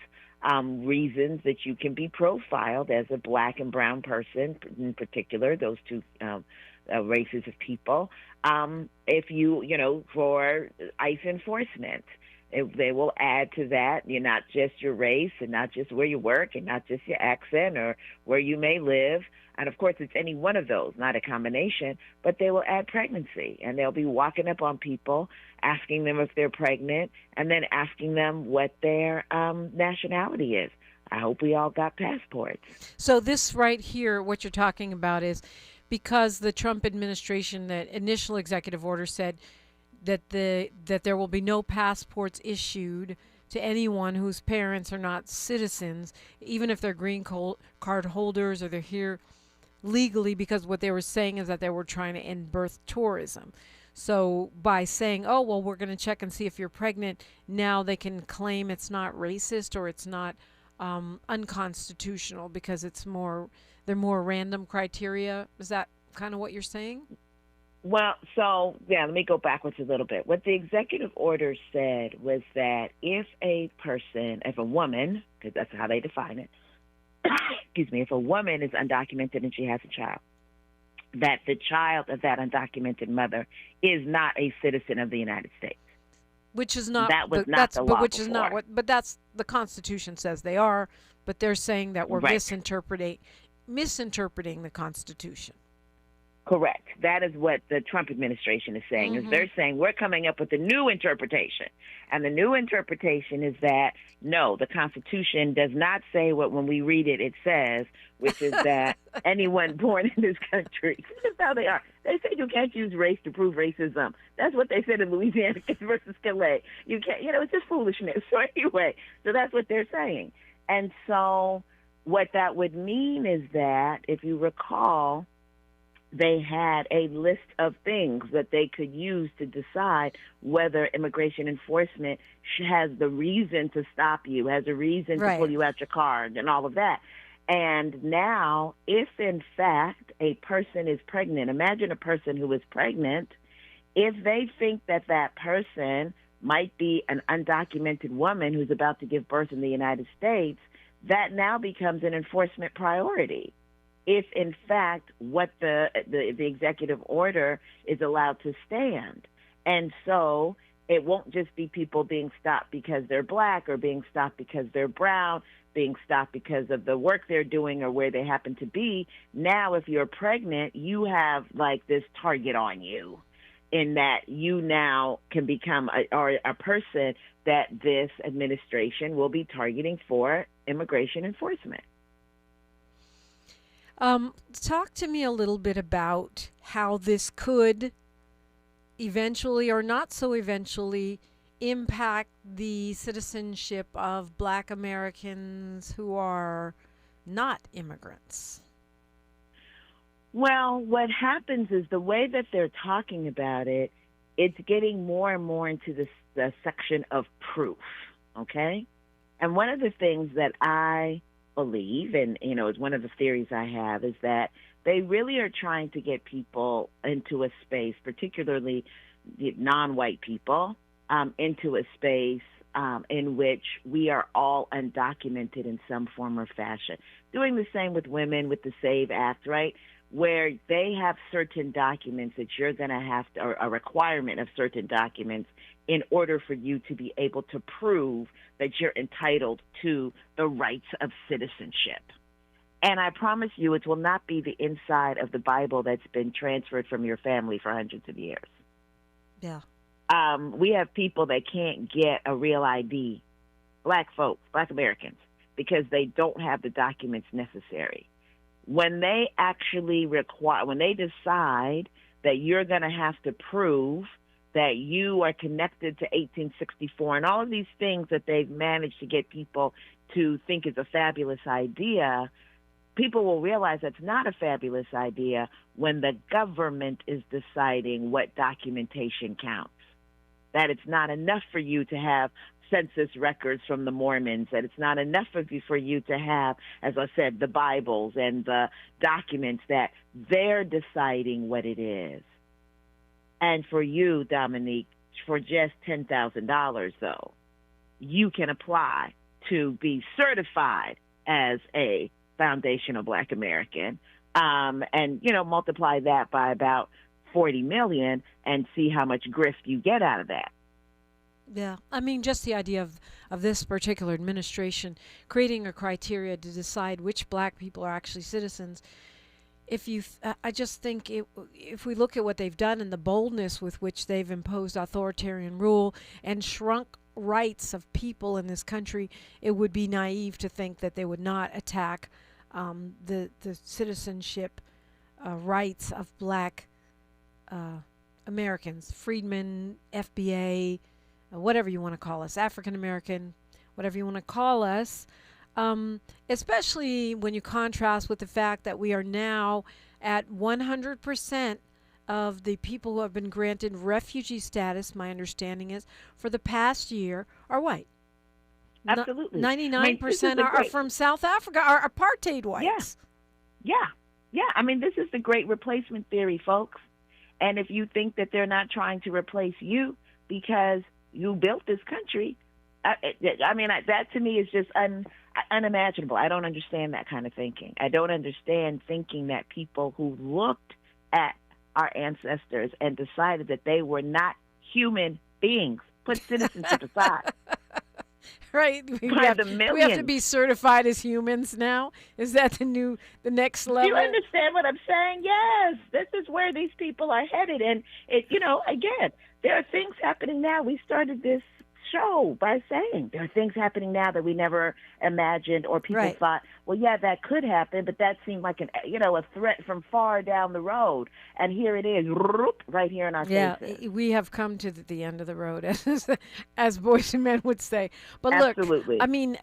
reasons that you can be profiled as a black and brown person, in particular, those two races of people, if you, for ICE enforcement. They will add to that, not just your race and not just where you work and not just your accent or where you may live. And, of course, it's any one of those, not a combination, but they will add pregnancy. And they'll be walking up on people, asking them if they're pregnant, and then asking them what their nationality is. I hope we all got passports. So this right here, what you're talking about is because the Trump administration, that initial executive order said that there will be no passports issued to anyone whose parents are not citizens, even if they're green card holders or they're here legally, because what they were saying is that they were trying to end birth tourism. So by saying, oh, well, we're going to check and see if you're pregnant, now they can claim it's not racist or it's not unconstitutional because they're more random criteria. Is that kind of what you're saying? Well, so, let me go backwards a little bit. What the executive order said was that if a woman, because that's how they define it, if a woman is undocumented and she has a child, that the child of that undocumented mother is not a citizen of the United States. Which is not, that was not the law which before. Is not what, but that's the Constitution says they are, but they're saying that we're right. misinterpreting the Constitution. Correct. That is what the Trump administration is saying. Is they're saying we're coming up with a new interpretation. And the new interpretation is that, no, the Constitution does not say what when we read it, it says, which is that anyone born in this country, that's how they are. They say you can't use race to prove racism. That's what they said in Louisiana versus Calais. You can't, it's just foolishness. So anyway, so that's what they're saying. And so what that would mean is that, if you recall, they had a list of things that they could use to decide whether immigration enforcement has the reason to stop you, has a reason to pull you out your car, and all of that. And now, if in fact a person is pregnant, imagine a person who is pregnant, if they think that that person might be an undocumented woman who's about to give birth in the United States, that now becomes an enforcement priority. If, in fact, what the executive order is allowed to stand. And so it won't just be people being stopped because they're black or being stopped because they're brown, being stopped because of the work they're doing or where they happen to be. Now, if you're pregnant, you have, like, this target on you, in that you now can become a person that this administration will be targeting for immigration enforcement. Talk to me a little bit about how this could eventually, or not so eventually, impact the citizenship of Black Americans who are not immigrants. Well, what happens is the way that they're talking about it, it's getting more and more into the section of proof, okay? And one of the things that I believe, and is one of the theories I have, is that they really are trying to get people into a space, particularly non-white people, into a space in which we are all undocumented in some form or fashion. Doing the same with women with the SAVE Act, right? Where they have certain documents that you're going to have to, or a requirement of certain documents in order for you to be able to prove that you're entitled to the rights of citizenship. And I promise you, it will not be the inside of the Bible that's been transferred from your family for hundreds of years. Yeah. We have people that can't get a real ID, Black folks, Black Americans, because they don't have the documents necessary. When they actually when they decide that you're going to have to prove that you are connected to 1864 and all of these things that they've managed to get people to think is a fabulous idea, people will realize that's not a fabulous idea when the government is deciding what documentation counts. That it's not enough for you to have census records from the Mormons, that it's not enough for you to have, as I said, the Bibles and the documents, that they're deciding what it is. And for you, Dominique, for just $10,000, though, you can apply to be certified as a foundational Black American, and multiply that by about 40 million and see how much grift you get out of that. Yeah, I mean, just the idea of this particular administration creating a criteria to decide which Black people are actually citizens. I just think if we look at what they've done and the boldness with which they've imposed authoritarian rule and shrunk rights of people in this country, it would be naive to think that they would not attack the citizenship rights of Black Americans, freedmen, FBA, whatever you want to call us, African American, whatever you want to call us. Especially when you contrast with the fact that we are now at 100% of the people who have been granted refugee status, my understanding is, for the past year are white. Absolutely. 99% are from South Africa, are apartheid whites. Yeah. I mean, this is the great replacement theory, folks. And if you think that they're not trying to replace you because you built this country, that to me is just unimaginable. I don't understand that kind of thinking. I don't understand thinking that people who looked at our ancestors and decided that they were not human beings, put citizenship aside, Right? By We the have to millions. be certified as humans now? Is that the next level? Do you understand what I'm saying? Yes, this is where these people are headed. And, again, there are things happening now. We started this show by saying there are things happening now that we never imagined or people thought, well, yeah, that could happen, but that seemed like a threat from far down the road. And here it is, right here in our faces. Yeah, we have come to the end of the road, as boys and men would say. But Absolutely. Look, I mean,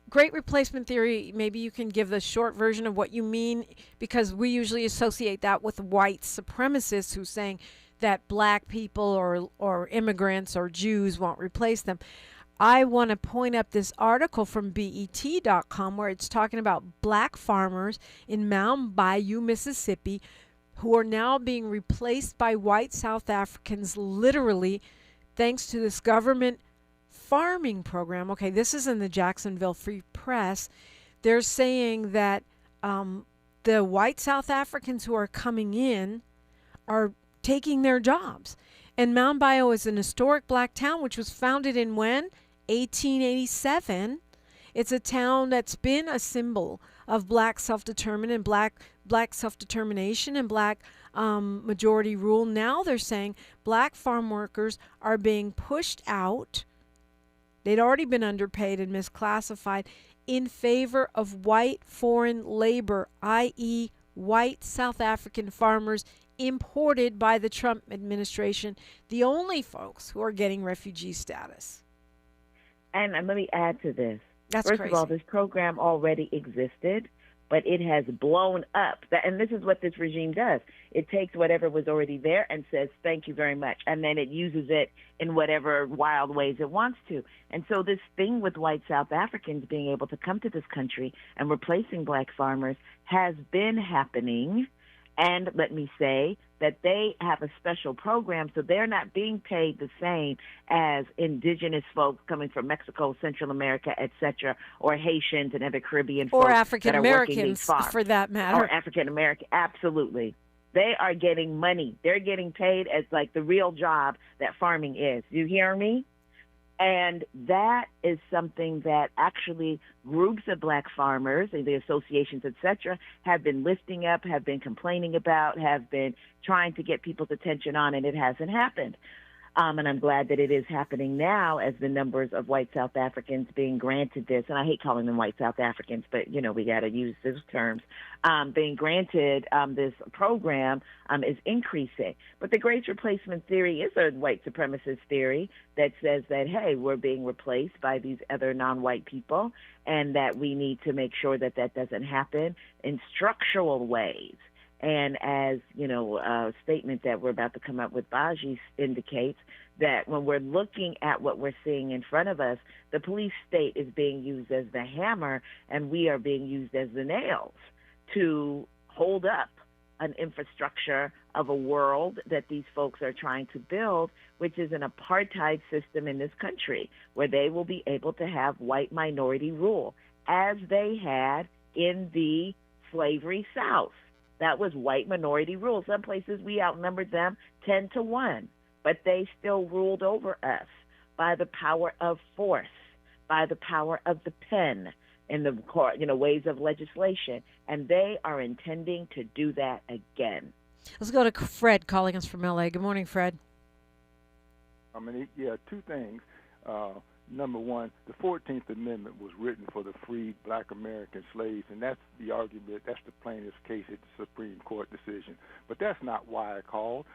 great replacement theory, maybe you can give the short version of what you mean, because we usually associate that with white supremacists who's saying that black people or immigrants or Jews won't replace them. I want to point up this article from BET.com where it's talking about black farmers in Mound Bayou, Mississippi, who are now being replaced by white South Africans, literally, thanks to this government farming program. Okay, this is in the Jacksonville Free Press. They're saying that the white South Africans who are coming in are taking their jobs. And Mound Bayou is an historic black town which was founded in when? 1887. It's a town that's been a symbol of black self-determination and black self-determination and black majority rule. Now they're saying black farm workers are being pushed out. They'd already been underpaid and misclassified in favor of white foreign labor, i.e. white South African farmers imported by the Trump administration, the only folks who are getting refugee status. And let me add to this. That's First crazy. of all, this program already existed, but it has blown up. And this is what this regime does. It takes whatever was already there and says, thank you very much. And then it uses it in whatever wild ways it wants to. And so this thing with white South Africans being able to come to this country and replacing black farmers has been happening. And let me say that they have a special program, so they're not being paid the same as indigenous folks coming from Mexico, Central America, et cetera, or Haitians and other Caribbean folks. Or African Americans, for that matter. Or African American, absolutely. They are getting money. They're getting paid as like the real job that farming is. You hear me? And that is something that actually groups of black farmers and the associations, et cetera, have been lifting up, have been complaining about, have been trying to get people's attention on, and it hasn't happened. And I'm glad that it is happening now as the numbers of white South Africans being granted this, and I hate calling them white South Africans, but, we got to use those terms, being granted this program is increasing. But the Great Replacement Theory is a white supremacist theory that says that, hey, we're being replaced by these other non-white people, and that we need to make sure that that doesn't happen in structural ways. And as, a statement that we're about to come up with, Baji, indicates that when we're looking at what we're seeing in front of us, the police state is being used as the hammer and we are being used as the nails to hold up an infrastructure of a world that these folks are trying to build, which is an apartheid system in this country where they will be able to have white minority rule, as they had in the slavery South. That was white minority rule. Some places we outnumbered them 10-1, but they still ruled over us by the power of force, by the power of the pen, in the court, ways of legislation. And they are intending to do that again. Let's go to Fred calling us from LA. Good morning, Fred. Two things. Number one, the 14th Amendment was written for the freed black American slaves, and that's the argument, that's the plaintiff's case at the Supreme Court decision. But that's not why I called.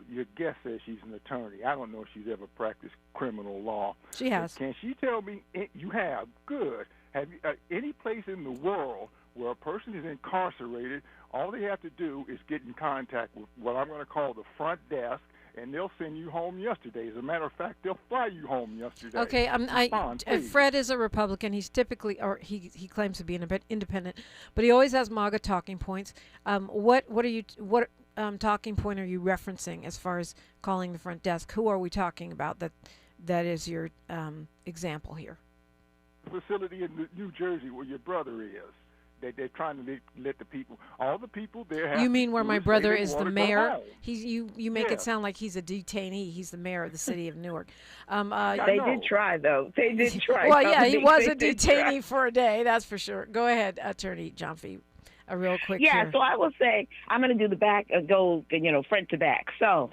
Your guest says she's an attorney. I don't know if she's ever practiced criminal law. She has. Can she tell me, you have, good. Have you, any place in the world where a person is incarcerated, all they have to do is get in contact with what I'm going to call the front desk, and they'll send you home yesterday. As a matter of fact, they'll fly you home yesterday. Okay, Fred is a Republican. He's typically, or he claims to be independent, but he always has MAGA talking points. What talking point are you referencing as far as calling the front desk? Who are we talking about? That is your example here. Facility in New Jersey where your brother is. They're trying to let the people, all the people there have You mean to where do my is say brother they is the wanna go mayor? home. You make it sound like he's a detainee. He's the mayor of the city of Newark. They did try, though. They did try. Well, yeah, he was They a did try. detainee for a day, that's for sure. Go ahead, Attorney Gyamfi. A real quick Yeah, here. so I will say I'm going to do the back, go, front to back. So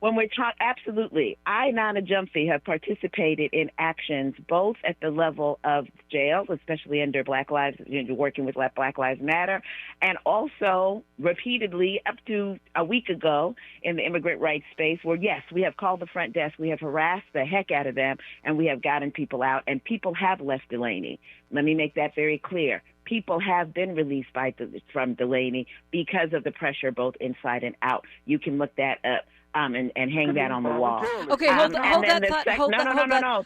when we're talking, absolutely, I, Nana Gyamfi, have participated in actions both at the level of jails, especially under Black Lives, working with Black Lives Matter, and also repeatedly up to a week ago in the immigrant rights space where, yes, we have called the front desk, we have harassed the heck out of them, and we have gotten people out, and people have left Delaney. Let me make that very clear. People have been released from Delaney because of the pressure both inside and out. You can look that up and hang that on the wall. Okay, hold that thought.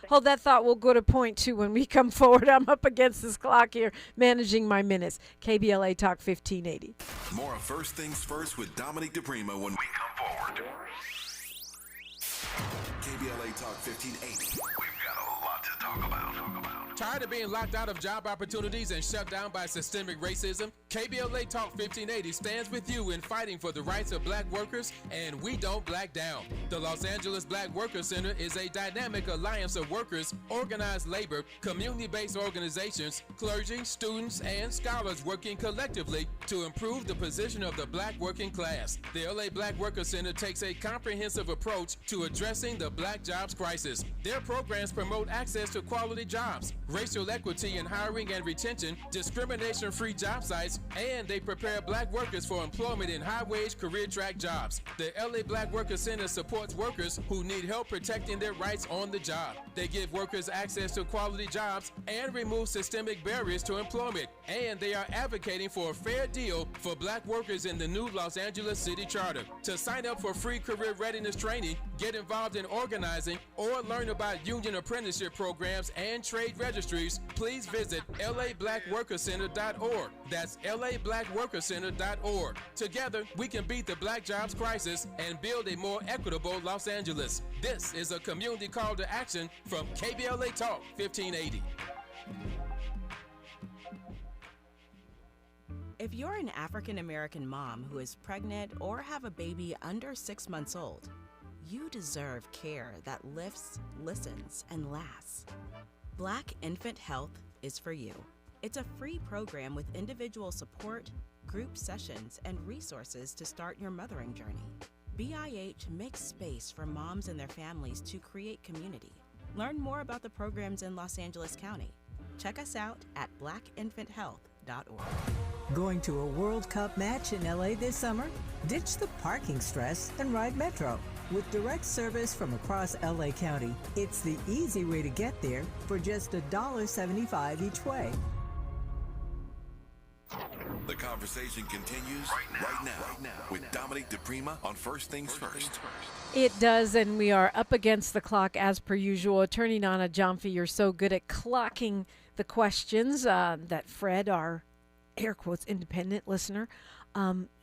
Hold that thought. We'll go to point 2 when we come forward. I'm up against this clock here, managing my minutes. KBLA Talk 1580. More of First Things First with Dominique DePrima when we come forward. KBLA Talk 1580. We've got a lot to talk about. Tired of being locked out of job opportunities and shut down by systemic racism? KBLA Talk 1580 stands with you in fighting for the rights of black workers, and we don't black down. The Los Angeles Black Workers Center is a dynamic alliance of workers, organized labor, community-based organizations, clergy, students, and scholars working collectively to improve the position of the black working class. The LA Black Workers Center takes a comprehensive approach to addressing the black jobs crisis. Their programs promote access to quality jobs, racial equity in hiring and retention, discrimination-free job sites, and they prepare black workers for employment in high-wage career track jobs. The LA Black Workers Center supports workers who need help protecting their rights on the job. They give workers access to quality jobs and remove systemic barriers to employment. And they are advocating for a fair deal for black workers in the new Los Angeles City Charter. To sign up for free career readiness training, get involved in organizing, or learn about union apprenticeship programs and trade registries, please visit lablackworkercenter.org. That's lablackworkercenter.org. Together, we can beat the black jobs crisis and build a more equitable Los Angeles. This is a community call to action from KBLA Talk 1580. If you're an African American mom who is pregnant or have a baby under 6 months old, you deserve care that lifts, listens, and lasts. Black Infant Health is for you. It's a free program with individual support, group sessions, and resources to start your mothering journey. BIH makes space for moms and their families to create community. Learn more about the programs in Los Angeles County. Check us out at blackinfanthealth.org. Going to a World Cup match in LA this summer? Ditch the parking stress and ride Metro. With direct service from across LA County, it's the easy way to get there for just $1.75 each way. The conversation continues right now with Dominique DePrima on First Things First. It does, and we are up against the clock as per usual. Attorney Nana Gyamfi, you're so good at clocking the questions that Fred, our air quotes independent listener,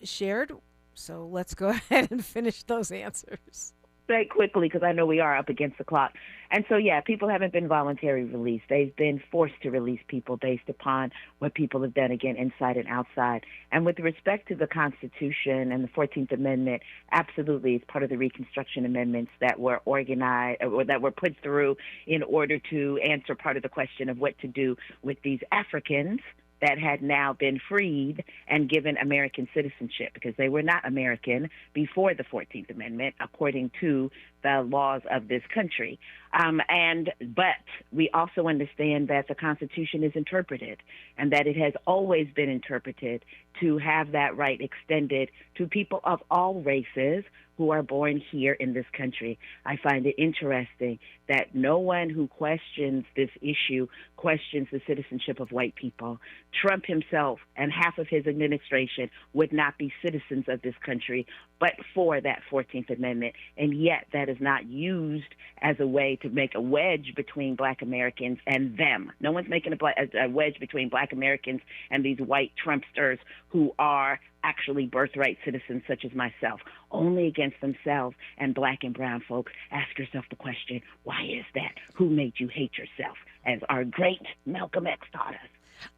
shared. So let's go ahead and finish those answers. Say quickly, because I know we are up against the clock. And so, yeah, people haven't been voluntarily released. They've been forced to release people based upon what people have done, again, inside and outside. And with respect to the Constitution and the 14th Amendment, absolutely, it's part of the Reconstruction Amendments that were organized or that were put through in order to answer part of the question of what to do with these Africans that had now been freed and given American citizenship, because they were not American before the 14th Amendment, according to the laws of this country. But we also understand that the Constitution is interpreted, and that it has always been interpreted to have that right extended to people of all races who are born here in this country. I find it interesting that no one who questions this issue questions the citizenship of white people. Trump himself and half of his administration would not be citizens of this country but for that 14th Amendment, and yet that is not used as a way to make a wedge between black Americans and them. No one's making a wedge between black Americans and these white Trumpsters who are actually birthright citizens such as myself, only against themselves and black and brown folks. Ask yourself the question, why is that? Who made you hate yourself? As our great Malcolm X taught us.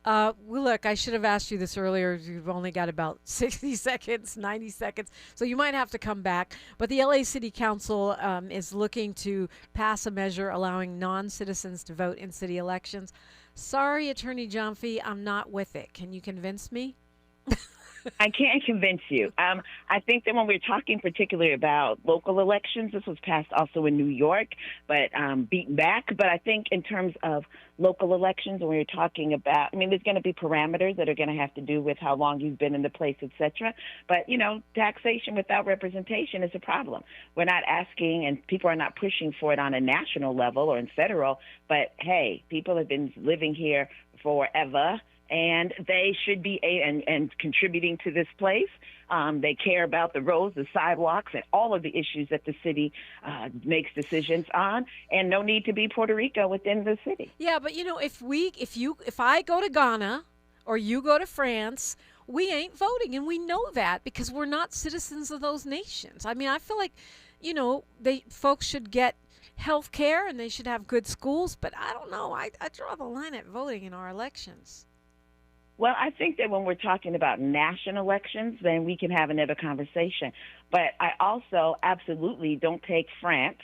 Well, look, I should have asked you this earlier. You've only got about 60 seconds, 90 seconds, so you might have to come back. But the LA City Council is looking to pass a measure allowing non-citizens to vote in city elections. Sorry, Attorney Gyamfi, I'm not with it. Can you convince me? I can't convince you. I think that when we're talking particularly about local elections, this was passed also in New York, but beaten back. But I think in terms of local elections, when we're talking about, there's going to be parameters that are going to have to do with how long you've been in the place, et cetera. But, taxation without representation is a problem. We're not asking, and people are not pushing for it on a national level or in federal, but, hey, people have been living here forever, and they should be and contributing to this place. They care about the roads, the sidewalks, and all of the issues that the city makes decisions on, and no need to be Puerto Rico within the city. Yeah, but if I go to Ghana or you go to France, we ain't voting, and we know that because we're not citizens of those nations. I feel like, folks should get health care and they should have good schools, but I don't know. I draw the line at voting in our elections. Well, I think that when we're talking about national elections, then we can have another conversation. But I also absolutely don't take France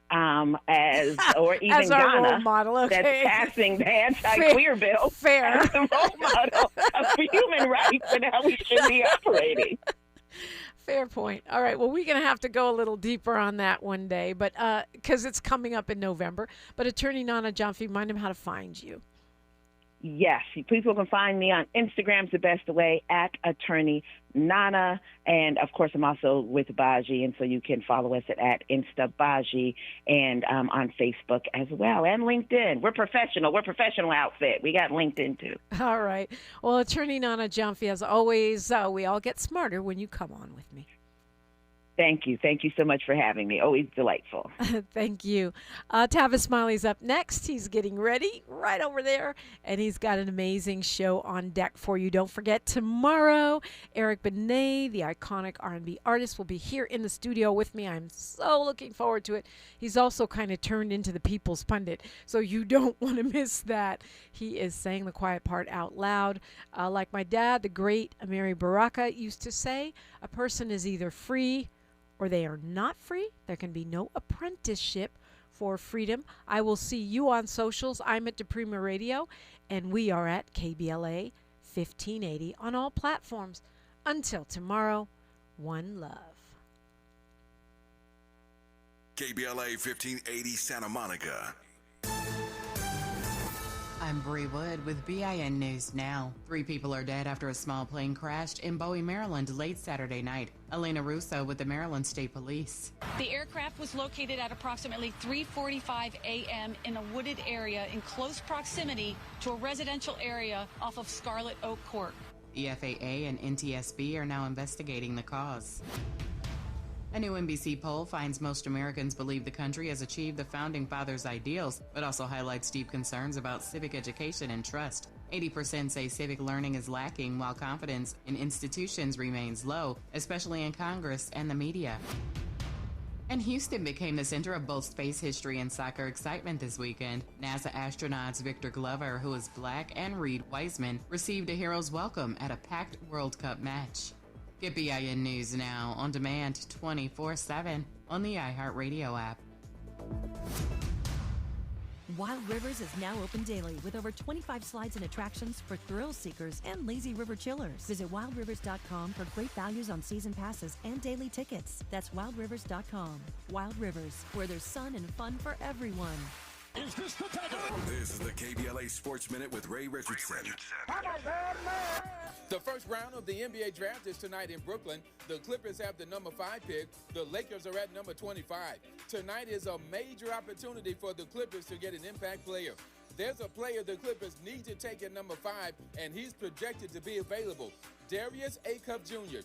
as or even as our Ghana role model, okay. That's passing the anti-queer bill Fair. as the role model for human rights and how we should be operating. Fair point. All right. Well, we're going to have to go a little deeper on that one day, but because it's coming up in November. But Attorney Nana Gyamfi, remind them how to find you. Yes, people can find me on Instagram, the best way, at Attorney Nana. And, of course, I'm also with Baji, and so you can follow us at InstaBaji and on Facebook as well, and LinkedIn. We're professional. We're a professional outfit. We got LinkedIn, too. All right. Well, Attorney Nana Gyamfi, as always, we all get smarter when you come on with me. Thank you. Thank you so much for having me. Always delightful. Thank you. Tavis Smiley's up next. He's getting ready right over there, and he's got an amazing show on deck for you. Don't forget, tomorrow, Eric Benet, the iconic R&B artist, will be here in the studio with me. I'm so looking forward to it. He's also kind of turned into the People's Pundit, so you don't want to miss that. He is saying the quiet part out loud. Like my dad, the great Amiri Baraka, used to say, a person is either free or they are not free. There can be no apprenticeship for freedom. I will see you on socials. I'm at DePrima Radio, and we are at KBLA 1580 on all platforms. Until tomorrow, one love. KBLA 1580 Santa Monica. I'm Bree Wood with BIN News Now. 3 people are dead after a small plane crashed in Bowie, Maryland late Saturday night. Elena Russo with the Maryland State Police. The aircraft was located at approximately 3:45 a.m. in a wooded area in close proximity to a residential area off of Scarlet Oak Court. The FAA and NTSB are now investigating the cause. A new NBC poll finds most Americans believe the country has achieved the Founding Fathers' ideals, but also highlights deep concerns about civic education and trust. 80% say civic learning is lacking, while confidence in institutions remains low, especially in Congress and the media. And Houston became the center of both space history and soccer excitement this weekend. NASA astronauts Victor Glover, who is Black, and Reed Wiseman received a hero's welcome at a packed World Cup match. Get BIN News Now on demand 24/7 on the iHeartRadio app. Wild Rivers is now open daily with over 25 slides and attractions for thrill seekers and lazy river chillers. Visit wildrivers.com for great values on season passes and daily tickets. That's wildrivers.com. Wild Rivers, where there's sun and fun for everyone. This is the KBLA Sports Minute with Ray Richardson. The first round of the NBA draft is tonight in Brooklyn. The Clippers have the number 5 pick. The Lakers are at number 25. Tonight is a major opportunity for the Clippers to get an impact player. There's a player the Clippers need to take at number 5, and he's projected to be available. Darius A. Cup Jr.,